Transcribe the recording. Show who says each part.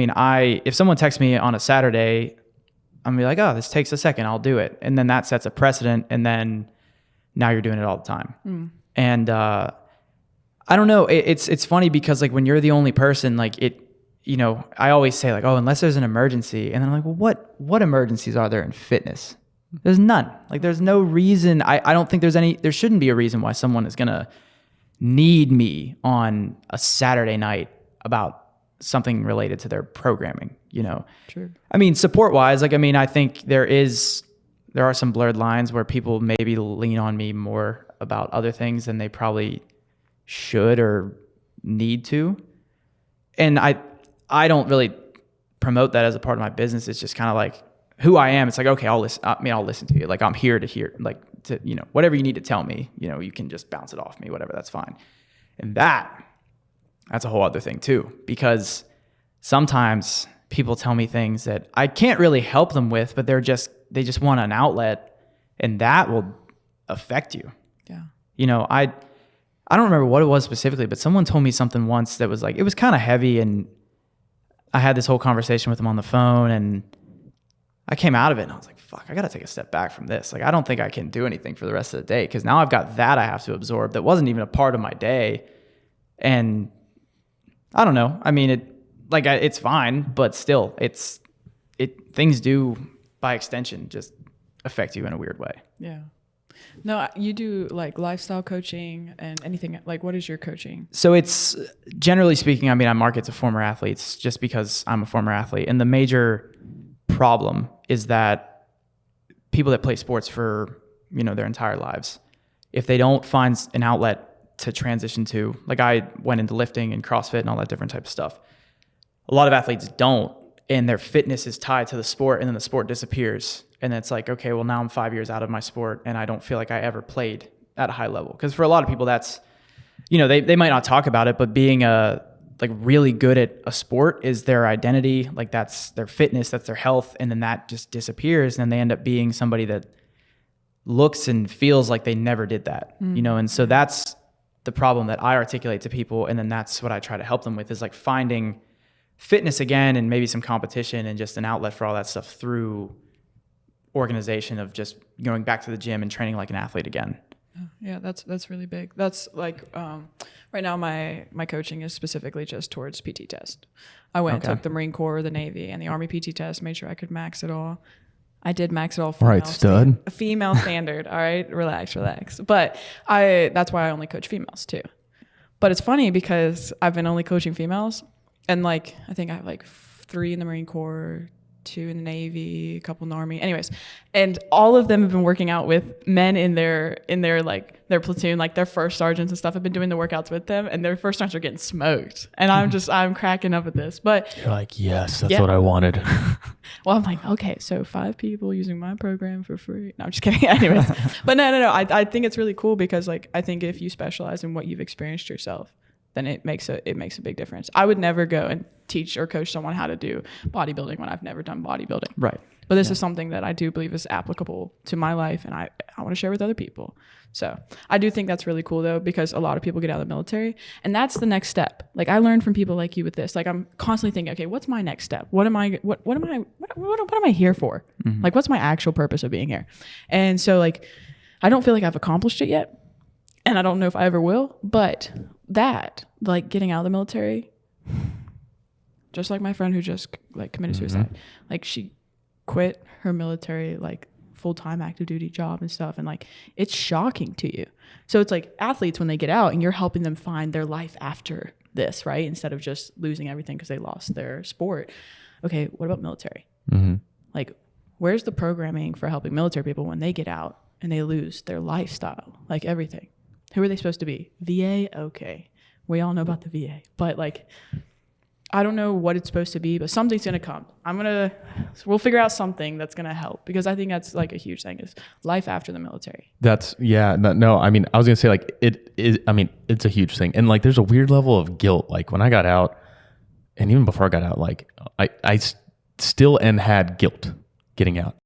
Speaker 1: mean, if someone texts me on a Saturday, I'm gonna be like, oh, this takes a second, I'll do it. And then that sets a precedent. And then now you're doing it all the time. And I don't know. It's funny because like when you're the only person, like I always say like, oh, unless there's an emergency. And then I'm like, well, what emergencies are there in fitness? There's none. Like there's no reason. I don't think there shouldn't be a reason why someone is going to need me on a Saturday night about something related to their programming, True. I mean, support wise, like, I mean, I think there are some blurred lines where people maybe lean on me more about other things than they probably should or need to. And I don't really promote that as a part of my business. It's just kind of like who I am. It's like, okay, I'll listen to you. Like I'm here to hear, like to, whatever you need to tell me, you can just bounce it off me, whatever, that's fine. And that's a whole other thing too, because sometimes people tell me things that I can't really help them with, but they just want an outlet, and that will affect you. Yeah. I don't remember what it was specifically, but someone told me something once that was like, it was kind of heavy, and I had this whole conversation with them on the phone, and I came out of it and I was like, fuck, I got to take a step back from this. Like, I don't think I can do anything for the rest of the day, because now I've got that I have to absorb that wasn't even a part of my day. And I don't know. I mean, it's fine, but still things do by extension just affect you in a weird way.
Speaker 2: Yeah. No, you do like lifestyle coaching and anything, like what is your coaching?
Speaker 1: So it's generally speaking, I mean, I market to former athletes just because I'm a former athlete. And the major problem is that people that play sports for, their entire lives, if they don't find an outlet to transition to, like I went into lifting and CrossFit and all that different type of stuff. A lot of athletes don't, and their fitness is tied to the sport, and then the sport disappears. And it's like, okay, well now I'm 5 years out of my sport and I don't feel like I ever played at a high level. Because for a lot of people, that's, they might not talk about it, but being really good at a sport is their identity. Like that's their fitness, that's their health. And then that just disappears. And then they end up being somebody that looks and feels like they never did that, And so that's the problem that I articulate to people. And then that's what I try to help them with, is like finding fitness again, and maybe some competition and just an outlet for all that stuff through organization of just going back to the gym and training like an athlete again.
Speaker 2: Yeah, that's really big. That's like right now my coaching is specifically just towards PT test. I went and took the Marine Corps, the Navy, and the Army PT test, made sure I could max it all. I did max it all.
Speaker 3: All right, stud.
Speaker 2: Female standard. All right, relax. But that's why I only coach females too. But it's funny because I've been only coaching females, and like I think I have like 3 in the Marine Corps, 2 in the Navy, a couple in the Army. Anyways, and all of them have been working out with men in their like their platoon, like their first sergeants and stuff. Have been doing the workouts with them, and their first sergeants are getting smoked. And I'm cracking up at this. But
Speaker 3: you're like, yes, that's what I wanted.
Speaker 2: Well, I'm like, okay, so 5 people using my program for free. No, I'm just kidding. Anyways, but no. I think it's really cool because like I think if you specialize in what you've experienced yourself, then it makes a big difference. I would never go and teach or coach someone how to do bodybuilding when I've never done bodybuilding.
Speaker 1: Right.
Speaker 2: But this is something that I do believe is applicable to my life, and I want to share with other people. So I do think that's really cool though, because a lot of people get out of the military, and that's the next step. Like I learned from people like you with this. Like I'm constantly thinking, okay, what's my next step? What am I here for? Mm-hmm. Like what's my actual purpose of being here? And so like I don't feel like I've accomplished it yet, and I don't know if I ever will, but that, like getting out of the military, just like my friend who just like committed suicide, like she quit her military like full-time active duty job and stuff, and like it's shocking to you. So it's like athletes when they get out and you're helping them find their life after this, right? Instead of just losing everything because they lost their sport. Okay, what about military? Like where's the programming for helping military people when they get out and they lose their lifestyle, like everything? Who are they supposed to be? VA? Okay. We all know about the VA. But like, I don't know what it's supposed to be, but something's going to come. We'll figure out something that's going to help, because I think that's like a huge thing, is life after the military.
Speaker 3: No, I mean, I was going to say like, it's a huge thing. And like, there's a weird level of guilt. Like when I got out, and even before I got out, like I still had guilt getting out.